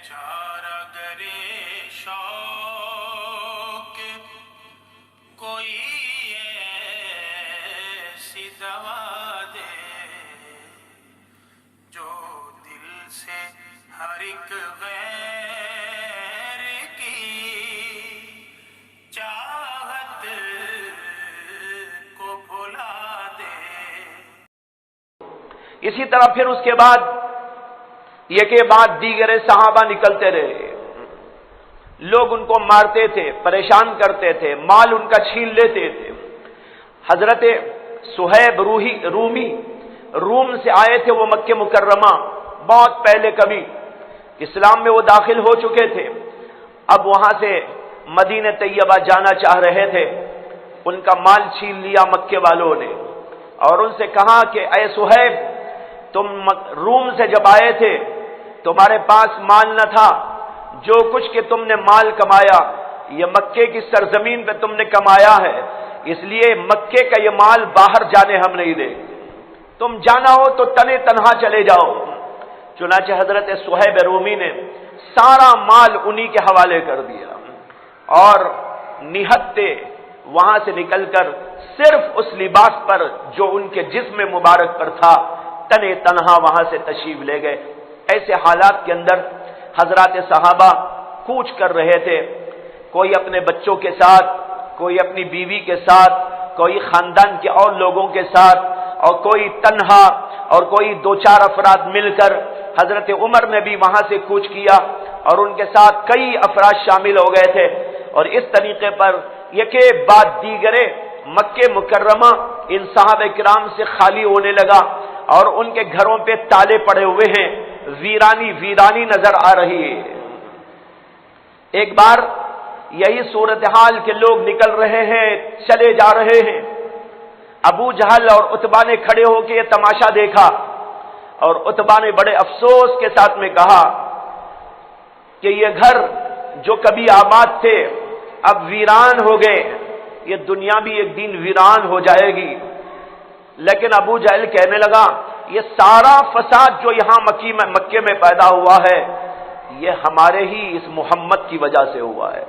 چارہ گرے شوق کوئی ایسی دوا دے جو دل سے ہر ایک غیر کی چاہت کو بھلا دے۔ اسی طرح پھر اس کے بعد یہ کہ بعد دیگر صحابہ نکلتے رہے، لوگ ان کو مارتے تھے، پریشان کرتے تھے، مال ان کا چھین لیتے تھے۔ حضرت صہیب رومی روم سے آئے تھے، وہ مکہ مکرمہ بہت پہلے کبھی اسلام میں وہ داخل ہو چکے تھے، اب وہاں سے مدینہ طیبہ جانا چاہ رہے تھے، ان کا مال چھین لیا مکے والوں نے اور ان سے کہا کہ اے صہیب، تم روم سے جب آئے تھے تمہارے پاس مال نہ تھا، جو کچھ کہ تم نے مال کمایا یہ مکے کی سرزمین پہ تم نے کمایا ہے، اس لیے مکے کا یہ مال باہر جانے ہم نہیں دیں، تم جانا ہو تو تنے تنہا چلے جاؤ۔ چنانچہ حضرت صہیب رومی نے سارا مال انہی کے حوالے کر دیا اور نہتے وہاں سے نکل کر صرف اس لباس پر جو ان کے جسم مبارک پر تھا تنے تنہا وہاں سے تشریف لے گئے۔ ایسے حالات کے اندر حضرات صحابہ کوچ کر رہے تھے، کوئی اپنے بچوں کے ساتھ، کوئی اپنی بیوی کے ساتھ، کوئی خاندان کے اور لوگوں کے ساتھ، اور کوئی تنہا، اور کوئی دو چار افراد مل کر۔ حضرت عمر نے بھی وہاں سے کوچ کیا اور ان کے ساتھ کئی افراد شامل ہو گئے تھے، اور اس طریقے پر یہ کہ بعد دیگرے مکہ مکرمہ ان صحابہ کرام سے خالی ہونے لگا اور ان کے گھروں پہ تالے پڑے ہوئے ہیں، ویرانی نظر آ رہی ہے۔ ایک بار یہی صورتحال کے لوگ نکل رہے ہیں، چلے جا رہے ہیں، ابو جہل اور عتبہ نے کھڑے ہو کے یہ تماشا دیکھا اور عتبہ نے بڑے افسوس کے ساتھ میں کہا کہ یہ گھر جو کبھی آباد تھے اب ویران ہو گئے، یہ دنیا بھی ایک دن ویران ہو جائے گی۔ لیکن ابو جہل کہنے لگا یہ سارا فساد جو یہاں مکے میں پیدا ہوا ہے یہ ہمارے ہی اس محمد کی وجہ سے ہوا ہے،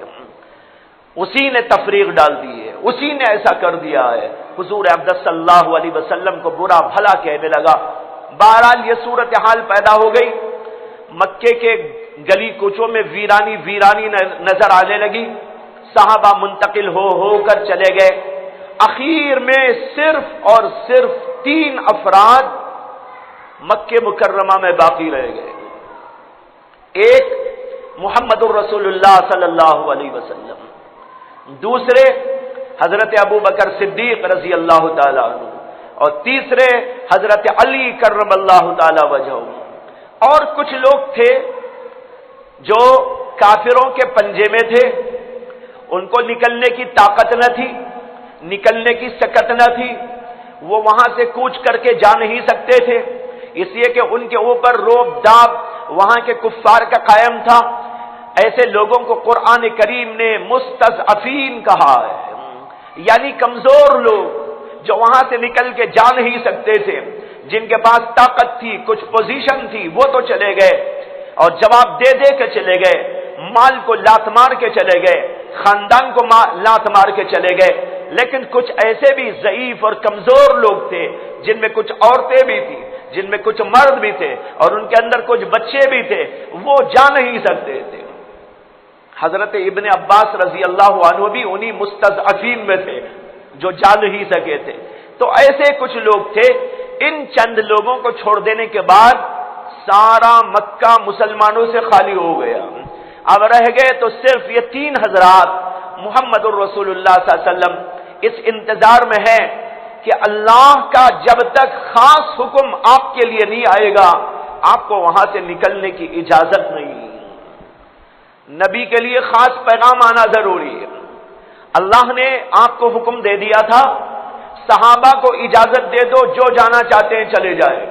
اسی نے تفریق ڈال دی ہے، اسی نے ایسا کر دیا ہے۔ حضور اقدس صلی اللہ علیہ وسلم کو برا بھلا کہنے لگا۔ بہرحال یہ صورتحال پیدا ہو گئی، مکے کے گلی کوچوں میں ویرانی نظر آنے لگی، صحابہ منتقل ہو کر چلے گئے، اخیر میں صرف اور صرف 3 افراد مکہ مکرمہ میں باقی رہ گئے۔ ایک محمد الرسول اللہ صلی اللہ علیہ وسلم، دوسرے حضرت ابو بکر صدیق رضی اللہ تعالیٰ عنہ، اور تیسرے حضرت علی کرم اللہ تعالی وجہہ۔ اور کچھ لوگ تھے جو کافروں کے پنجے میں تھے، ان کو نکلنے کی طاقت نہ تھی، نکلنے کی سکت نہ تھی، وہ وہاں سے کوچ کر کے جا نہیں سکتے تھے، اس لیے کہ ان کے اوپر روب داب وہاں کے کفار کا قائم تھا۔ ایسے لوگوں کو قرآن کریم نے مستضعفین کہا ہے، یعنی کمزور لوگ جو وہاں سے نکل کے جا نہیں سکتے تھے، جن کے پاس طاقت تھی، کچھ پوزیشن تھی، وہ تو چلے گئے اور جواب دے کے چلے گئے، مال کو لات مار کے چلے گئے، خاندان کو لات مار کے چلے گئے۔ لیکن کچھ ایسے بھی ضعیف اور کمزور لوگ تھے جن میں کچھ عورتیں بھی تھیں، جن میں کچھ مرد بھی تھے اور ان کے اندر کچھ بچے بھی تھے، وہ جا نہیں سکتے تھے۔ حضرت ابن عباس رضی اللہ عنہ بھی انہی مستضعفین میں تھے جو جا نہیں سکے تھے۔ تو ایسے کچھ لوگ تھے، ان چند لوگوں کو چھوڑ دینے کے بعد سارا مکہ مسلمانوں سے خالی ہو گیا۔ اب رہ گئے تو صرف یہ 3 حضرات، محمد الرسول اللہ صلی اللہ علیہ وسلم اس انتظار میں ہے کہ اللہ کا جب تک خاص حکم آپ کے لیے نہیں آئے گا آپ کو وہاں سے نکلنے کی اجازت نہیں۔ نبی کے لیے خاص پیغام آنا ضروری ہے۔ اللہ نے آپ کو حکم دے دیا تھا صحابہ کو اجازت دے دو، جو جانا چاہتے ہیں چلے جائیں،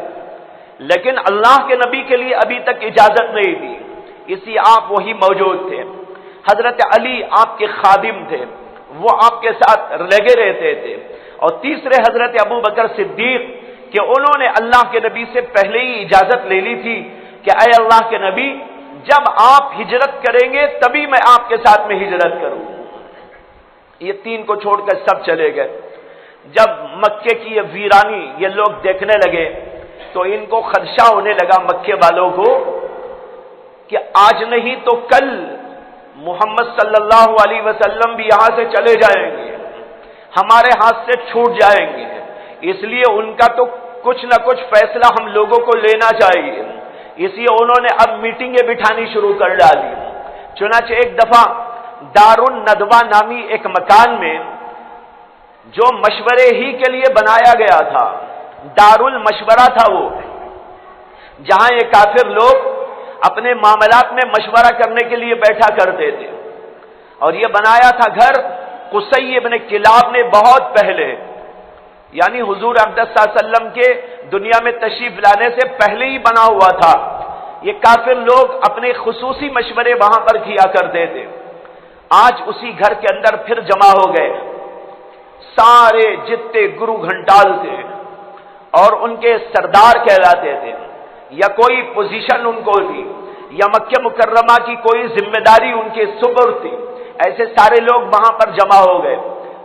لیکن اللہ کے نبی کے لیے ابھی تک اجازت نہیں دی، اسی آپ وہی موجود تھے۔ حضرت علی آپ کے خادم تھے، وہ آپ کے ساتھ لگے رہتے تھے، اور تیسرے حضرت ابو بکر صدیق کہ انہوں نے اللہ کے نبی سے پہلے ہی اجازت لے لی تھی کہ اے اللہ کے نبی جب آپ ہجرت کریں گے تبھی میں آپ کے ساتھ میں ہجرت کروں. یہ تین کو چھوڑ کر سب چلے گئے. جب مکے کی یہ ویرانی یہ لوگ دیکھنے لگے تو ان کو خدشہ ہونے لگا مکے والوں کو کہ آج نہیں تو کل محمد صلی اللہ علیہ وسلم بھی یہاں سے چلے جائیں گے, ہمارے ہاتھ سے چھوٹ جائیں گے. اس لیے ان کا تو کچھ نہ کچھ فیصلہ ہم لوگوں کو لینا چاہیے. اس لیے انہوں نے اب میٹنگیں بٹھانی شروع کر ڈالی. چنانچہ ایک دفعہ دار الندوہ نامی ایک مکان میں جو مشورے ہی کے لیے بنایا گیا تھا, دار المشورہ تھا وہ, جہاں یہ کافر لوگ اپنے معاملات میں مشورہ کرنے کے لیے بیٹھا کرتے تھے. اور یہ بنایا تھا گھر قصی ابن کلاب نے بہت پہلے, یعنی حضور اقدس صلی اللہ علیہ وسلم کے دنیا میں تشریف لانے سے پہلے ہی بنا ہوا تھا. یہ کافر لوگ اپنے خصوصی مشورے وہاں پر کیا کرتے تھے. آج اسی گھر کے اندر پھر جمع ہو گئے سارے جتنے گرو گھنٹال تھے اور ان کے سردار کہلاتے تھے, یا کوئی پوزیشن ان کو تھی, یا مکہ مکرمہ کی کوئی ذمہ داری ان کے سپرد تھی. ایسے سارے لوگ وہاں پر جمع ہو گئے.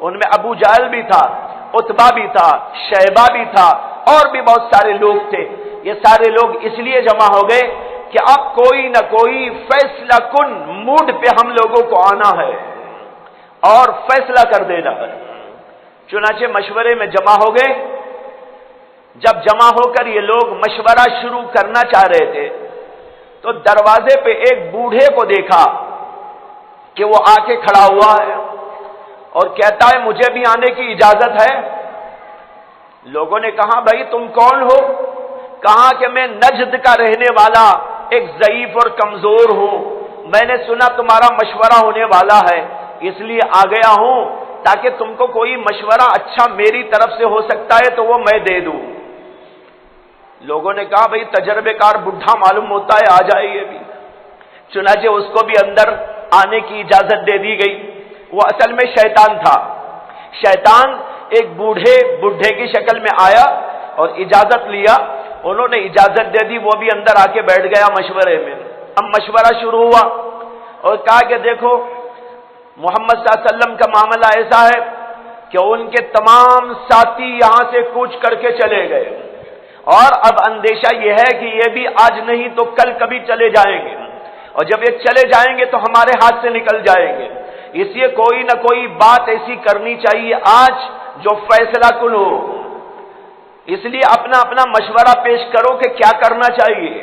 ان میں ابو جہل بھی تھا, عتبہ بھی تھا, شیبہ بھی تھا, اور بھی بہت سارے لوگ تھے. یہ سارے لوگ اس لیے جمع ہو گئے کہ اب کوئی نہ کوئی فیصلہ کن موڈ پہ ہم لوگوں کو آنا ہے اور فیصلہ کر دینا ہے. چنانچہ مشورے میں جمع ہو گئے. جب جمع ہو کر یہ لوگ مشورہ شروع کرنا چاہ رہے تھے تو دروازے پہ ایک بوڑھے کو دیکھا کہ وہ آ کے کھڑا ہوا ہے اور کہتا ہے مجھے بھی آنے کی اجازت ہے. لوگوں نے کہا بھائی تم کون ہو؟ کہا کہ میں نجد کا رہنے والا ایک ضعیف اور کمزور ہوں, میں نے سنا تمہارا مشورہ ہونے والا ہے اس لیے آ گیا ہوں تاکہ تم کو کوئی مشورہ اچھا میری طرف سے ہو سکتا ہے تو وہ میں دے دوں. لوگوں نے کہا بھائی تجربے کار بڈھا معلوم ہوتا ہے, آ جائے یہ بھی. چنانچہ اس کو بھی اندر آنے کی اجازت دے دی گئی. وہ اصل میں شیطان تھا. شیطان ایک بوڑھے کی شکل میں آیا اور اجازت لیا. انہوں نے اجازت دے دی, وہ بھی اندر آ کے بیٹھ گیا مشورے میں. اب مشورہ شروع ہوا اور کہا کہ دیکھو محمد صلی اللہ علیہ وسلم کا معاملہ ایسا ہے کہ ان کے تمام ساتھی یہاں سے کوچ کر کے چلے گئے اور اب اندیشہ یہ ہے کہ یہ بھی آج نہیں تو کل کبھی چلے جائیں گے, اور جب یہ چلے جائیں گے تو ہمارے ہاتھ سے نکل جائیں گے. اس لیے کوئی نہ کوئی بات ایسی کرنی چاہیے آج جو فیصلہ کن ہو. اس لیے اپنا اپنا مشورہ پیش کرو کہ کیا کرنا چاہیے.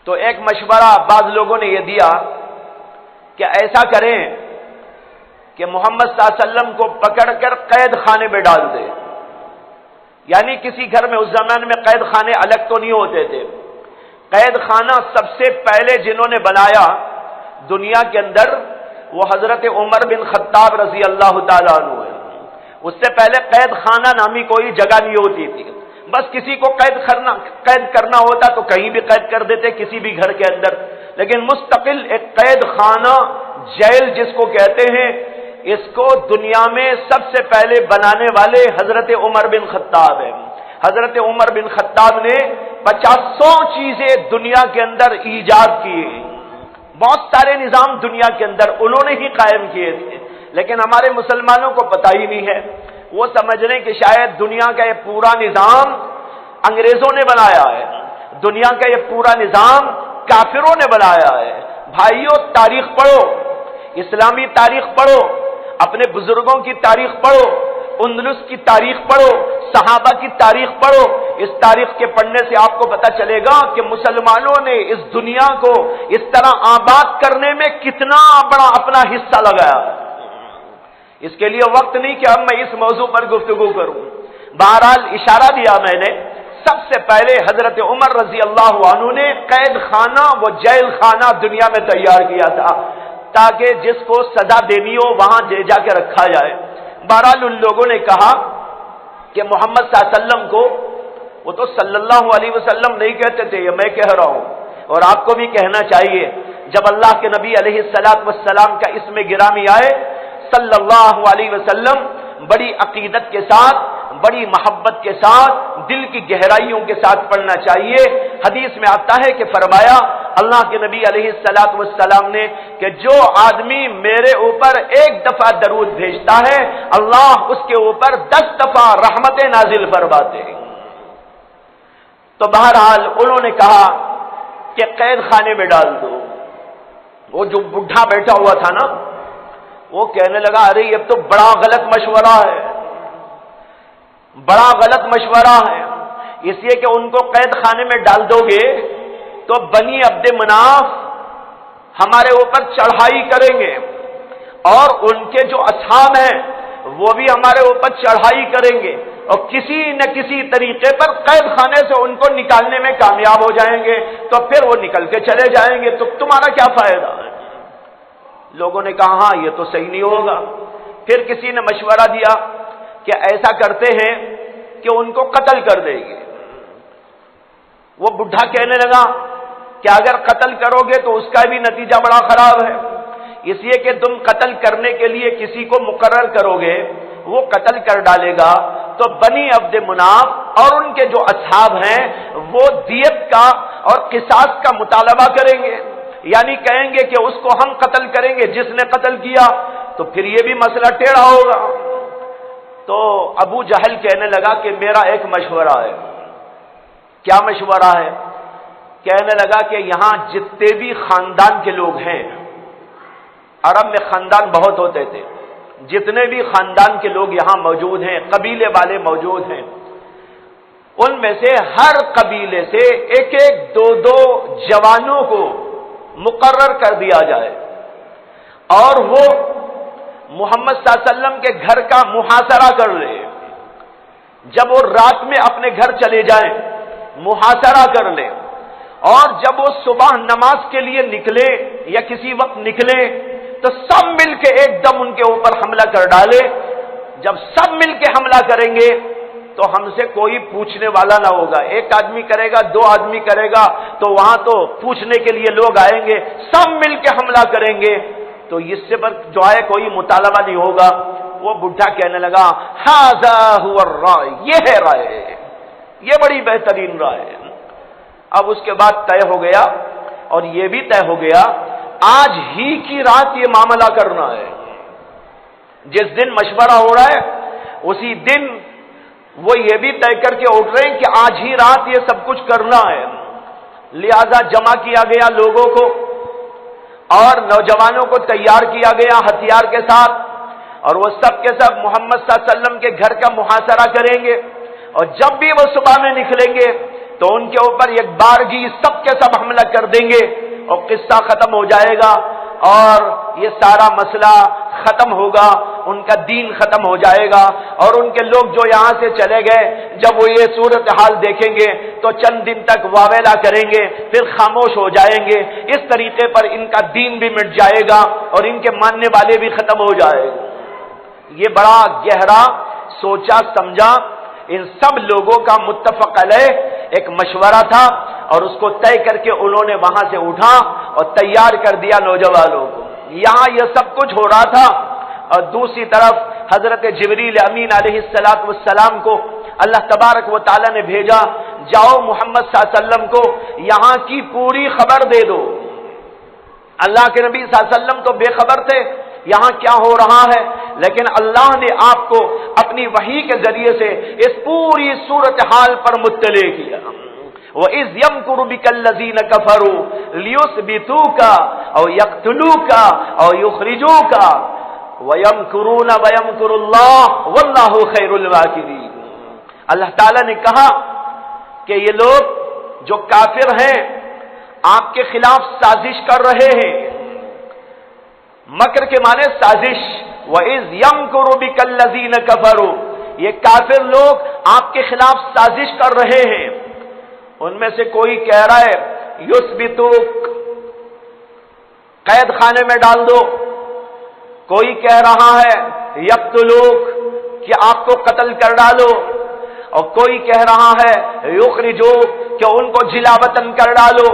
تو ایک مشورہ بعض لوگوں نے یہ دیا کہ ایسا کریں کہ محمد صلی اللہ علیہ وسلم کو پکڑ کر قید خانے میں ڈال دے. یعنی کسی گھر میں اس زمانے میں قید خانے الگ تو نہیں ہوتے تھے. قید خانہ سب سے پہلے جنہوں نے بنایا دنیا کے اندر وہ حضرت عمر بن خطاب رضی اللہ تعالیٰ عنہ ہے. اس سے پہلے قید خانہ نامی کوئی جگہ نہیں ہوتی تھی. بس کسی کو قید کرنا ہوتا تو کہیں بھی قید کر دیتے کسی بھی گھر کے اندر. لیکن مستقل ایک قید خانہ جیل جس کو کہتے ہیں, اس کو دنیا میں سب سے پہلے بنانے والے حضرت عمر بن خطاب ہیں. حضرت عمر بن خطاب نے 50 چیزیں دنیا کے اندر ایجاد کی. بہت سارے نظام دنیا کے اندر انہوں نے ہی قائم کیے تھے, لیکن ہمارے مسلمانوں کو پتہ ہی نہیں ہے. وہ سمجھ رہے کہ شاید دنیا کا یہ پورا نظام انگریزوں نے بنایا ہے, دنیا کا یہ پورا نظام کافروں نے بنایا ہے. بھائیوں تاریخ پڑھو, اسلامی تاریخ پڑھو, اپنے بزرگوں کی تاریخ پڑھو, اندلس کی تاریخ پڑھو, صحابہ کی تاریخ پڑھو. اس تاریخ کے پڑھنے سے آپ کو پتہ چلے گا کہ مسلمانوں نے اس دنیا کو اس طرح آباد کرنے میں کتنا بڑا اپنا حصہ لگایا. اس کے لیے وقت نہیں کہ اب میں اس موضوع پر گفتگو کروں. بہرحال اشارہ دیا میں نے, سب سے پہلے حضرت عمر رضی اللہ عنہ نے قید خانہ و جیل خانہ دنیا میں تیار کیا تھا تاکہ جس کو سزا دینی ہو وہاں لے جا کے رکھا جائے. بہرحال ان لوگوں نے کہا کہ محمد صلی اللہ علیہ وسلم کو, وہ تو صلی اللہ علیہ وسلم نہیں کہتے تھے, یہ میں کہہ رہا ہوں اور آپ کو بھی کہنا چاہیے. جب اللہ کے نبی علیہ الصلوۃ والسلام کا اسم گرامی آئے صلی اللہ علیہ وسلم بڑی عقیدت کے ساتھ بڑی محبت کے ساتھ دل کی گہرائیوں کے ساتھ پڑھنا چاہیے۔ حدیث میں آتا ہے کہ فرمایا اللہ کے نبی علیہ الصلوۃ والسلام نے کہ جو آدمی میرے اوپر ایک دفعہ درود بھیجتا ہے اللہ اس کے اوپر 10 دفعہ رحمتیں نازل فرماتے ہیں۔ تو بہرحال انہوں نے کہا کہ قید خانے میں ڈال دو۔ وہ جو بڈھا بیٹھا ہوا تھا نا وہ کہنے لگا ارے یہ تو بڑا غلط مشورہ ہے، بڑا غلط مشورہ ہے، اس لیے کہ ان کو قید خانے میں ڈال دو گے تو بنی عبد مناف ہمارے اوپر چڑھائی کریں گے اور ان کے جو اصحاب ہیں وہ بھی ہمارے اوپر چڑھائی کریں گے اور کسی نہ کسی طریقے پر قید خانے سے ان کو نکالنے میں کامیاب ہو جائیں گے، تو پھر وہ نکل کے چلے جائیں گے تو تمہارا کیا فائدہ ہے؟ لوگوں نے کہا ہاں یہ تو صحیح نہیں ہوگا۔ پھر کسی نے مشورہ دیا کہ ایسا کرتے ہیں کہ ان کو قتل کر دیں گے۔ وہ بڈھا کہنے لگا کہ اگر قتل کرو گے تو اس کا بھی نتیجہ بڑا خراب ہے، اس لیے کہ تم قتل کرنے کے لیے کسی کو مقرر کرو گے وہ قتل کر ڈالے گا تو بنی عبد مناف اور ان کے جو اصحاب ہیں وہ دیت کا اور قصاص کا مطالبہ کریں گے، یعنی کہیں گے کہ اس کو ہم قتل کریں گے جس نے قتل کیا، تو پھر یہ بھی مسئلہ ٹیڑھا ہوگا۔ تو ابو جہل کہنے لگا کہ میرا ایک مشورہ ہے۔ کیا مشورہ ہے؟ کہنے لگا کہ یہاں جتنے بھی خاندان کے لوگ ہیں، عرب میں خاندان بہت ہوتے تھے، جتنے بھی خاندان کے لوگ یہاں موجود ہیں، قبیلے والے موجود ہیں، ان میں سے ہر قبیلے سے ایک ایک دو دو جوانوں کو مقرر کر دیا جائے اور وہ محمد صلی اللہ علیہ وسلم کے گھر کا محاصرہ کر لے۔ جب وہ رات میں اپنے گھر چلے جائیں محاصرہ کر لے اور جب وہ صبح نماز کے لیے نکلے یا کسی وقت نکلے تو سب مل کے ایک دم ان کے اوپر حملہ کر ڈالے۔ جب سب مل کے حملہ کریں گے تو ہم سے کوئی پوچھنے والا نہ ہوگا، ایک آدمی کرے گا، 2 آدمی کرے گا تو وہاں تو پوچھنے کے لیے لوگ آئیں گے، سب مل کے حملہ کریں گے تو اس سے پر جو ہے کوئی مطالبہ نہیں ہوگا۔ وہ بڈھا کہنے لگا ھذا ھو الرائے، یہ ہے رائے، یہ بڑی بہترین رائے۔ اب اس کے بعد طے ہو گیا اور یہ بھی طے ہو گیا آج ہی کی رات یہ معاملہ کرنا ہے۔ جس دن مشورہ ہو رہا ہے اسی دن وہ یہ بھی طے کر کے اٹھ رہے ہیں کہ آج ہی رات یہ سب کچھ کرنا ہے۔ لہذا جمع کیا گیا لوگوں کو اور نوجوانوں کو تیار کیا گیا ہتھیار کے ساتھ، اور وہ سب کے سب محمد صلی اللہ علیہ وسلم کے گھر کا محاصرہ کریں گے، اور جب بھی وہ صبح میں نکلیں گے تو ان کے اوپر ایک بارگی سب کے سب حملہ کر دیں گے اور قصہ ختم ہو جائے گا اور یہ سارا مسئلہ ختم ہوگا، ان کا دین ختم ہو جائے گا، اور ان کے لوگ جو یہاں سے چلے گئے جب وہ یہ صورتحال دیکھیں گے تو چند دن تک واویلا کریں گے، پھر خاموش ہو جائیں گے۔ اس طریقے پر ان کا دین بھی مٹ جائے گا اور ان کے ماننے والے بھی ختم ہو جائے گا۔ یہ بڑا گہرا سوچا سمجھا ان سب لوگوں کا متفق علیہ ایک مشورہ تھا، اور اس کو طے کر کے انہوں نے وہاں سے اٹھا اور تیار کر دیا نوجوانوں کو۔ یہاں یہ سب کچھ ہو رہا تھا اور دوسری طرف حضرت جبریل امین علیہ السلام کو اللہ تبارک و تعالی نے بھیجا، جاؤ محمد صلی اللہ علیہ وسلم کو یہاں کی پوری خبر دے دو۔ اللہ کے نبی صلی اللہ علیہ وسلم تو بے خبر تھے یہاں کیا ہو رہا ہے، لیکن اللہ نے آپ کو اپنی وحی کے ذریعے سے اس پوری صورتحال پر مطلع کیا۔ وَإِذْ يَمْكُرُ بِكَ الَّذِينَ كَفَرُوا لِيُثْبِتُوكَ أَوْ يَقْتُلُوكَ أَوْ يُخْرِجُوكَ وَيَمْكُرُونَ وَيَمْكُرُ اللَّهُ وَاللَّهُ خَيْرُ الْمَاكِرِينَ۔ اللہ تعالیٰ نے کہا کہ یہ لوگ جو کافر ہیں آپ کے خلاف سازش کر رہے ہیں۔ مکر کے معنی سازش، وَإِذْ يَمْكُرُ بِكَ الَّذِينَ كَفَرُوا، یہ کافر لوگ آپ کے خلاف سازش کر رہے ہیں۔ ان میں سے کوئی کہہ رہا ہے یثبتوک، قید خانے میں ڈال دو، کوئی کہہ رہا ہے یقتلوک کہ آپ کو قتل کر ڈالو، اور کوئی کہہ رہا ہے یخرجوک کہ ان کو جلا وطن کر ڈالو۔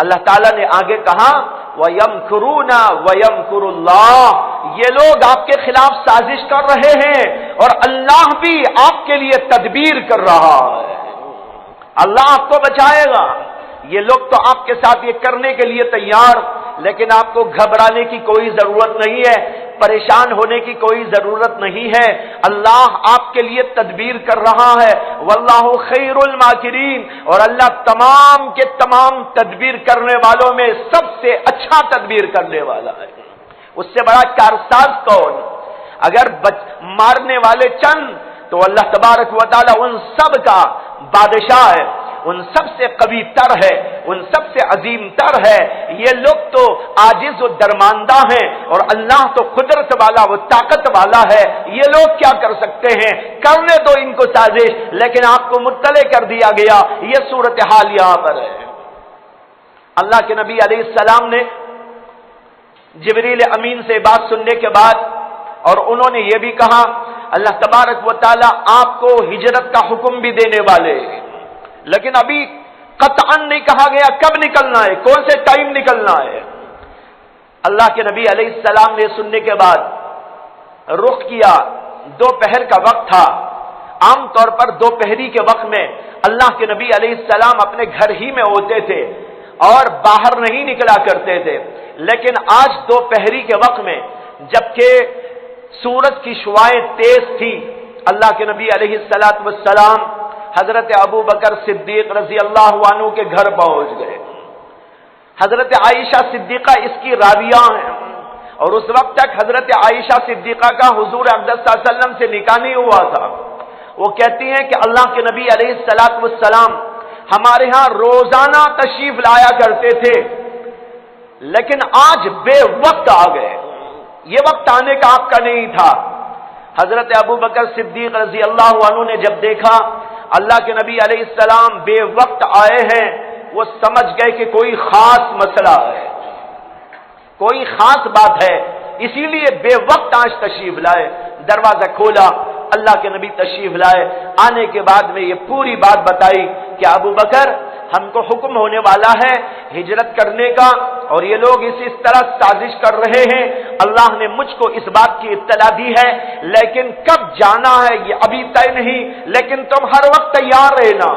اللہ تعالیٰ نے آگے کہا وَيَمْكُرُونَ وَيَمْكُرُ اللَّهُ، یہ لوگ آپ کے خلاف سازش کر رہے ہیں اور اللہ بھی آپ کے لیے تدبیر کر رہا ہے. اللہ آپ کو بچائے گا. یہ لوگ تو آپ کے ساتھ یہ کرنے کے لیے تیار، لیکن آپ کو گھبرانے کی کوئی ضرورت نہیں ہے، پریشان ہونے کی کوئی ضرورت نہیں ہے. اللہ آپ کے لیے تدبیر کر رہا ہے. واللہ خیر الماکرین، اور اللہ تمام کے تمام تدبیر کرنے والوں میں سب سے اچھا تدبیر کرنے والا ہے. اس سے بڑا کارساز کون؟ اگر مارنے والے چند، تو اللہ تبارک و تعالی ان سب کا بادشاہ ہے، ان سب سے قوی تر ہے، ان سب سے عظیم تر ہے. یہ لوگ تو عاجز و درماندہ ہیں اور اللہ تو قدرت والا و طاقت والا ہے. یہ لوگ کیا کر سکتے ہیں؟ کرنے دو ان کو سازش، لیکن آپ کو مطلع کر دیا گیا. یہ صورتحال یہاں پر ہے. اللہ کے نبی علیہ السلام نے جبریل امین سے بات سننے کے بعد، اور انہوں نے یہ بھی کہا اللہ تبارک و تعالی آپ کو ہجرت کا حکم بھی دینے والے، لیکن ابھی قطعاً نہیں کہا گیا کب نکلنا ہے، کون سے ٹائم نکلنا ہے. اللہ کے نبی علیہ السلام نے سننے کے بعد رخ کیا. دوپہر کا وقت تھا. عام طور پر دوپہری کے وقت میں اللہ کے نبی علیہ السلام اپنے گھر ہی میں ہوتے تھے اور باہر نہیں نکلا کرتے تھے. لیکن آج دوپہری کے وقت میں جبکہ سورج کی شعاعیں تیز تھی، اللہ کے نبی علیہ السلام حضرت ابو بکر صدیق رضی اللہ عنہ کے گھر پہنچ گئے. حضرت عائشہ صدیقہ اس کی راویہ ہیں، اور اس وقت تک حضرت عائشہ صدیقہ کا حضور اقدس صلی اللہ علیہ وسلم سے نکاح نہیں ہوا تھا. وہ کہتی ہیں کہ اللہ کے نبی علیہ السلام ہمارے ہاں روزانہ تشریف لایا کرتے تھے، لیکن آج بے وقت آ گئے. یہ وقت آنے کا آپ کا نہیں تھا. حضرت ابو بکر صدیق رضی اللہ عنہ نے جب دیکھا اللہ کے نبی علیہ السلام بے وقت آئے ہیں، وہ سمجھ گئے کہ کوئی خاص مسئلہ ہے، کوئی خاص بات ہے، اسی لیے بے وقت آج تشریف لائے. دروازہ کھولا، اللہ کے نبی تشریف لائے. آنے کے بعد میں یہ پوری بات بتائی کہ ابو بکر ہم کو حکم ہونے والا ہے ہجرت کرنے کا، اور یہ لوگ اس طرح سازش کر رہے ہیں. اللہ نے مجھ کو اس بات کی اطلاع دی ہے، لیکن کب جانا ہے یہ ابھی طے نہیں، لیکن تم ہر وقت تیار رہنا.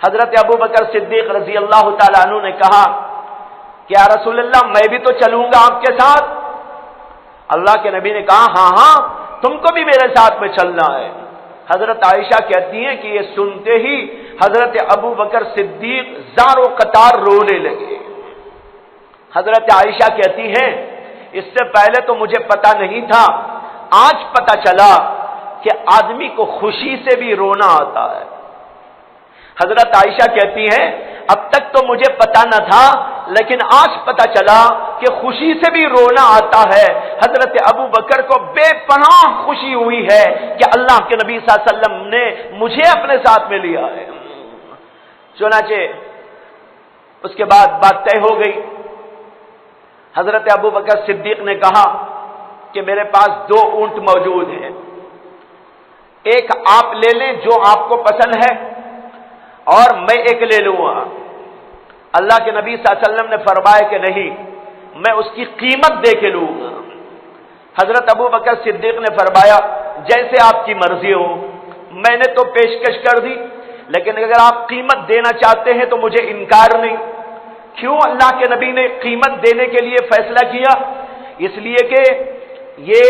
حضرت ابو بکر صدیق رضی اللہ تعالیٰ عنہ نے کہا کہ یا رسول اللہ میں بھی تو چلوں گا آپ کے ساتھ. اللہ کے نبی نے کہا ہاں ہاں تم کو بھی میرے ساتھ میں چلنا ہے. حضرت عائشہ کہتی ہیں کہ یہ سنتے ہی حضرت ابو بکر صدیق زار و قطار رونے لگے. حضرت عائشہ کہتی ہیں اس سے پہلے تو مجھے پتا نہیں تھا، آج پتا چلا کہ آدمی کو خوشی سے بھی رونا آتا ہے. حضرت عائشہ کہتی ہیں اب تک تو مجھے پتا نہ تھا، لیکن آج پتا چلا کہ خوشی سے بھی رونا آتا ہے. حضرت ابو بکر کو بے پناہ خوشی ہوئی ہے کہ اللہ کے نبی صلی اللہ علیہ وسلم نے مجھے اپنے ساتھ میں لیا ہے. چنانچہ اس کے بعد بات طے ہو گئی. حضرت ابو بکر صدیق نے کہا کہ میرے پاس 2 اونٹ موجود ہیں، ایک آپ لے لیں جو آپ کو پسند ہے اور میں ایک لے لوں گا. اللہ کے نبی صلی اللہ علیہ وسلم نے فرمایا کہ نہیں، میں اس کی قیمت دے کے لوں گا. حضرت ابو بکر صدیق نے فرمایا جیسے آپ کی مرضی ہو. میں نے تو پیشکش کر دی، لیکن اگر آپ قیمت دینا چاہتے ہیں تو مجھے انکار نہیں. کیوں اللہ کے نبی نے قیمت دینے کے لیے فیصلہ کیا؟ اس لیے کہ یہ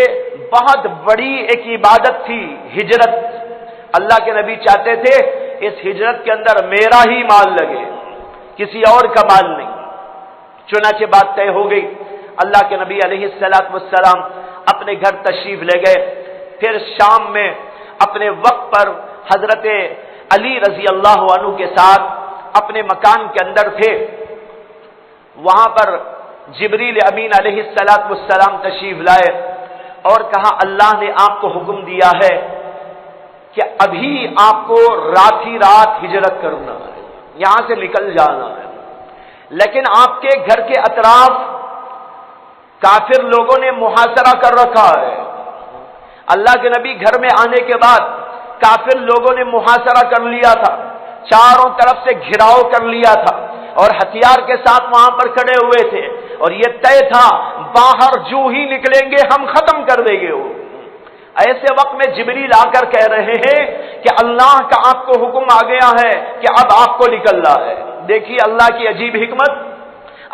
بہت بڑی ایک عبادت تھی ہجرت. اللہ کے نبی چاہتے تھے اس ہجرت کے اندر میرا ہی مال لگے، کسی اور کا مال نہیں. چنانچہ بات طے ہو گئی. اللہ کے نبی علیہ السلام اپنے گھر تشریف لے گئے. پھر شام میں اپنے وقت پر حضرت علی رضی اللہ عنہ کے ساتھ اپنے مکان کے اندر تھے. وہاں پر جبریل امین علیہ السلام تشریف لائے اور کہا اللہ نے آپ کو حکم دیا ہے کہ ابھی آپ کو رات ہی رات ہجرت کرنا ہے، یہاں سے نکل جانا ہے. لیکن آپ کے گھر کے اطراف کافر لوگوں نے محاصرہ کر رکھا ہے. اللہ کے نبی گھر میں آنے کے بعد کافر لوگوں نے محاصرہ کر لیا تھا، چاروں طرف سے گھراؤ کر لیا تھا اور ہتھیار کے ساتھ وہاں پر کھڑے ہوئے تھے. اور یہ طے تھا باہر جو ہی نکلیں گے ہم ختم کر دیں گے وہ۔ ایسے وقت میں جبریل آ کر کہہ رہے ہیں کہ اللہ کا آپ کو حکم آ گیا ہے کہ اب آپ کو نکلنا ہے۔ دیکھیے اللہ کی عجیب حکمت،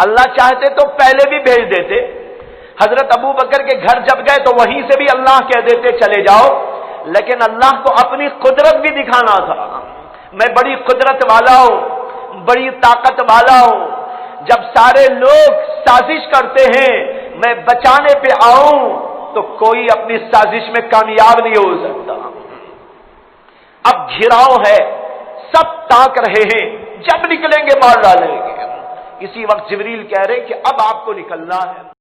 اللہ چاہتے تو پہلے بھی بھیج دیتے۔ حضرت ابو بکر کے گھر جب گئے تو وہیں سے بھی اللہ کہہ دیتے چلے جاؤ، لیکن اللہ کو اپنی قدرت بھی دکھانا تھا، میں بڑی قدرت والا ہوں، بڑی طاقت والا ہوں۔ جب سارے لوگ سازش کرتے ہیں میں بچانے پہ آؤں تو کوئی اپنی سازش میں کامیاب نہیں ہو سکتا۔ اب گھیراؤ ہے، سب تاک رہے ہیں، جب نکلیں گے مار ڈالیں گے۔ اسی وقت جبریل کہہ رہے کہ اب آپ کو نکلنا ہے۔